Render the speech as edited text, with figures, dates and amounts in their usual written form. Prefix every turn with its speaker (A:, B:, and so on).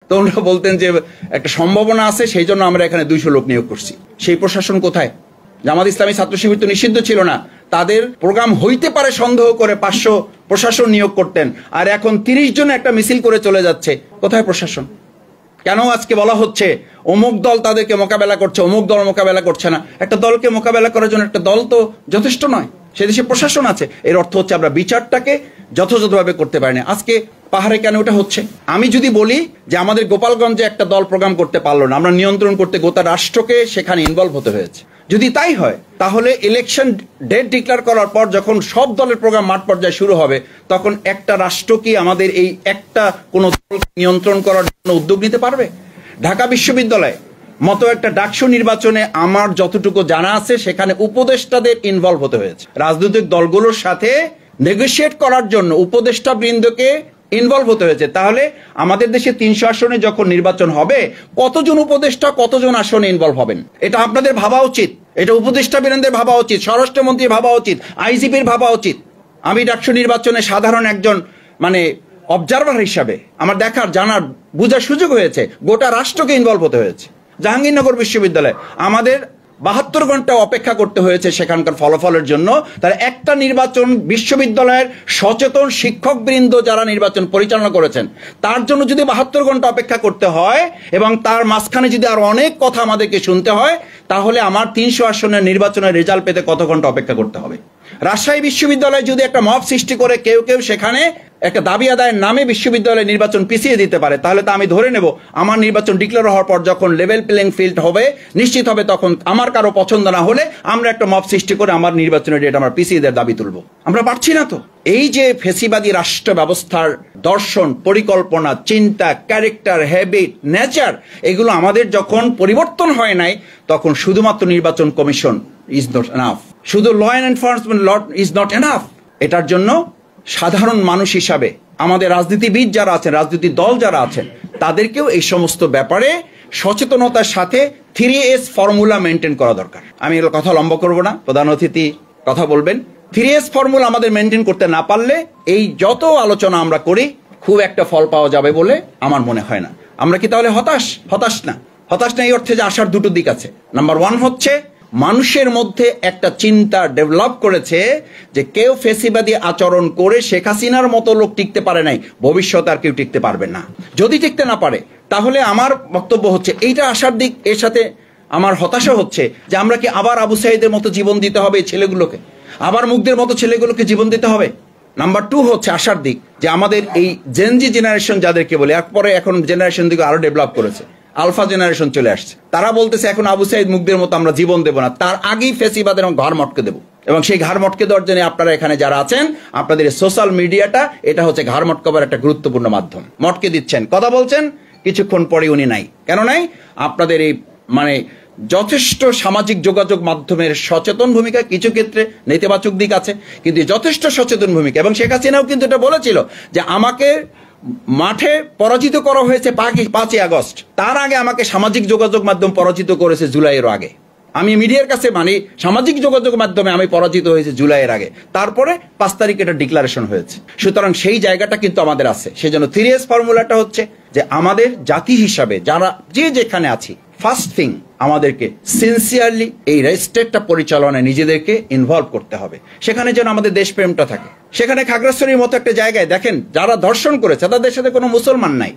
A: তো ওনারা বলতেন যে একটা সম্ভাবনা আছে, সেই জন্য আমরা এখানে 200 লোক নিয়োগ করছি। সেই প্রশাসন কোথায়? জামাত ইসলামী ছাত্র শিবির তো নিষিদ্ধ ছিল না, তাদের প্রোগ্রাম হইতে পারে সন্দেহ করে 500 প্রশাসন নিয়োগ করতেন, আর এখন 30 জন একটা মিছিল করে চলে যাচ্ছে। কোথায় প্রশাসন? কেন আজকে বলা হচ্ছে অমুক দল তাদেরকে মোকাবেলা করছে, অমুক দল মোকাবেলা করছে না? একটা দলকে মোকাবেলা করার জন্য একটা দল তো যথেষ্ট নয়, সে দেশে প্রশাসন আছে। এর অর্থ হচ্ছে আমরা বিচারটাকে যথাযথভাবে করতে পারি না। আজকে পাহাড়ে কেন ওটা হচ্ছে? আমি যদি বলি যে আমাদের গোপালগঞ্জে একটা দল প্রোগ্রাম করতে পারলো না, আমরা নিয়ন্ত্রণ করতে গোটা রাষ্ট্রকে সেখানে ইনভলভ হতে হয়েছে, যদি তাই হয় তাহলে ইলেকশন ডেট ডিক্লেয়ার করার পর যখন সব দলের প্রোগ্রাম মাঠ পর্যায়ে শুরু হবে, তখন একটা রাষ্ট্র কি আমাদের এই একটা কোন দলকে নিয়ন্ত্রণ করার জন্য উদ্যোগ নিতে পারবে? ঢাকা বিশ্ববিদ্যালয় মতো একটা ডাকসু নির্বাচনে আমার যতটুকু জানা আছে সেখানে উপদেষ্টাদের ইনভলভ হতে হয়েছে, রাজনৈতিক দলগুলোর সাথে নেগোশিয়েট করার জন্য উপদেষ্টা বৃন্দকে ইনভলভ হতে হয়েছে। তাহলে আমাদের দেশে 300 আসনে যখন নির্বাচন হবে, কতজন উপদেষ্টা কতজন আসনে ইনভলভ হবেন এটা আপনাদের ভাবা উচিত, এটা উপদেষ্টা বৃন্দের ভাবা উচিত, স্বরাষ্ট্রমন্ত্রীর ভাবা উচিত, আইজিপির ভাবা উচিত। আমি ডাকসু নির্বাচনে সাধারণ একজন অবজারভার হিসাবে আমার দেখার, জানার, বোঝার সুযোগ হয়েছে। গোটা রাষ্ট্রকে ইনভলভ হতে হয়েছে। জাহাঙ্গীরনগর বিশ্ববিদ্যালয় আমাদের 72 ঘন্টা অপেক্ষা করতে হয়েছে সেখানকার ফলাফলের জন্য। তার একটা নির্বাচন বিশ্ববিদ্যালয়ের সচেতন শিক্ষকবৃন্দ যারা নির্বাচন পরিচালনা করেছেন তার জন্য যদি 72 ঘন্টা অপেক্ষা করতে হয় এবং তার মাঝখানে যদি আরো অনেক কথা আমাদেরকে শুনতে হয়, তাহলে আমার 300 আসনের নির্বাচনের রেজাল্ট পেতে কত ঘন্টা অপেক্ষা করতে হবে? রাজশাহী বিশ্ববিদ্যালয় যদি একটা মব সৃষ্টি করে কেউ কেউ সেখানে একটা দাবি আদায়ের নামে বিশ্ববিদ্যালয়ের নির্বাচন পিছিয়ে দিতে পারে, তাহলে তো আমি ধরে নেব আমার নির্বাচন ডিক্লেয়ার হওয়ার পর যখন লেভেল প্লেইং ফিল্ড হবে, নিশ্চিত হবে, তখন আমার কারো পছন্দ না হলে আমরা একটা মব সৃষ্টি করে আমার নির্বাচনের ডেট আমরা পিছিয়ে দেওয়ার দাবি তুলব। আমরা পারছি না তো। এই যে ফেসিবাদী রাষ্ট্র ব্যবস্থার দর্শন, পরিকল্পনা, চিন্তা, ক্যারেক্টার, হ্যাবিট, নেচার, এগুলো আমাদের যখন পরিবর্তন হয় নাই, তখন শুধুমাত্র নির্বাচন কমিশন ইজ নট এনাফ, শুধু law and enforcement law is not enough. এটার জন্য সাধারণ মানুষ হিসাবে আমাদের রাজনীতিবিদ যারা আছেন, রাজনৈতিক দল যারা আছেন, তাদেরকেও এই সমস্ত ব্যাপারে সচেতনতার সাথে 3S ফর্মুলা মেনটেন করা দরকার। আমি এগুলো কথা লম্বা করব না, প্রধান অতিথি কথা বলবেন। 3S ফর্মুলা আমাদের মেনটেন করতে না পারলে এই যত আলোচনা আমরা করি খুব একটা ফল পাওয়া যাবে বলে আমার মনে হয় না। আমরা কি তাহলে হতাশ না? হতাশ না এই অর্থে যে আসার দুটো দিক আছে। নাম্বার 1 হচ্ছে মানুষের মধ্যে একটা চিন্তা ডেভেলপ করেছে যে কেউ ফেসিবাদী আচরণ করে শেখ হাসিনার মতো লোক টিকতে পারে নাই, ভবিষ্যতে আর কেউ টিকতে পারবে না। যদি টিকতে না পারে তাহলে আমার বক্তব্য হচ্ছে এইটা আসার দিক। এর সাথে আমার হতাশা হচ্ছে যে আমরা কি আবার আবু সাঈদের মতো জীবন দিতে হবে এই ছেলেগুলোকে, আবার মুগ্ধের মতো ছেলেগুলোকে জীবন দিতে হবে। নাম্বার 2 হচ্ছে আসার দিক যে আমাদের এই জেনজি জেনারেশন যাদেরকে বলে, এরপরে এখন জেনারেশন দিকে আরো ডেভেলপ করেছে, আলফা জেনারেশন চলে আসছে, তারা বলতেছে এখন আবু সাঈদ মুগ্ধের মতো আমরা জীবন দেব না, তার আগেই ফেসিবাদের ঘাড় মটকে দেবো। এবং সেই ঘাড় মটকে দেওয়ার জন্য আপনারা এখানে যারা আছেন, আপনাদের সোশ্যাল মিডিয়াটা এটা হচ্ছে ঘাড় মটকাবার একটা গুরুত্বপূর্ণ মাধ্যম। মটকে দিচ্ছেন, কথা বলছেন, কিছুক্ষণ পরে উনি নাই। কেন নাই? আপনাদের এই যথেষ্ট সামাজিক যোগাযোগ মাধ্যমের সচেতন ভূমিকা, কিছু ক্ষেত্রে নেতিবাচক দিক আছে, কিন্তু যথেষ্ট সচেতন ভূমিকা। এবং শেখ হাসিনাও কিন্তু এটা বলেছিল যে আমাকে মাঠে পরাজিত করা হয়েছে 5ই আগস্ট, তার আগে আমাকে সামাজিক যোগাযোগ মাধ্যম পরাজিত করেছে জুলাইয়ের আগে। আমি মিডিয়ার কাছে সামাজিক যোগাযোগ মাধ্যমে আমি পরাজিত হয়েছে জুলাইয়ের আগে, তারপরে 5 তারিখ এটা ডিক্লারেশন হয়েছে। সুতরাং সেই জায়গাটা কিন্তু আমাদের আছে। সেজন্য 3S ফর্মুলাটা হচ্ছে যে আমাদের জাতি হিসাবে যারা যে যেখানে আছি, ফার্স্ট থিং আমাদেরকে সিনসিয়ারলি এই রেজিস্ট্রেটটা পরিচালনায় নিজেদেরকে ইনভলভ করতে হবে। সেখানে যেন আমাদের দেশপ্রেমটা থাকে। সেখানে খাগড়াছড়ির মতো একটা জায়গায় দেখেন যারা ধর্ষণ করেছে তাদের সাথে কোনো মুসলমান নাই।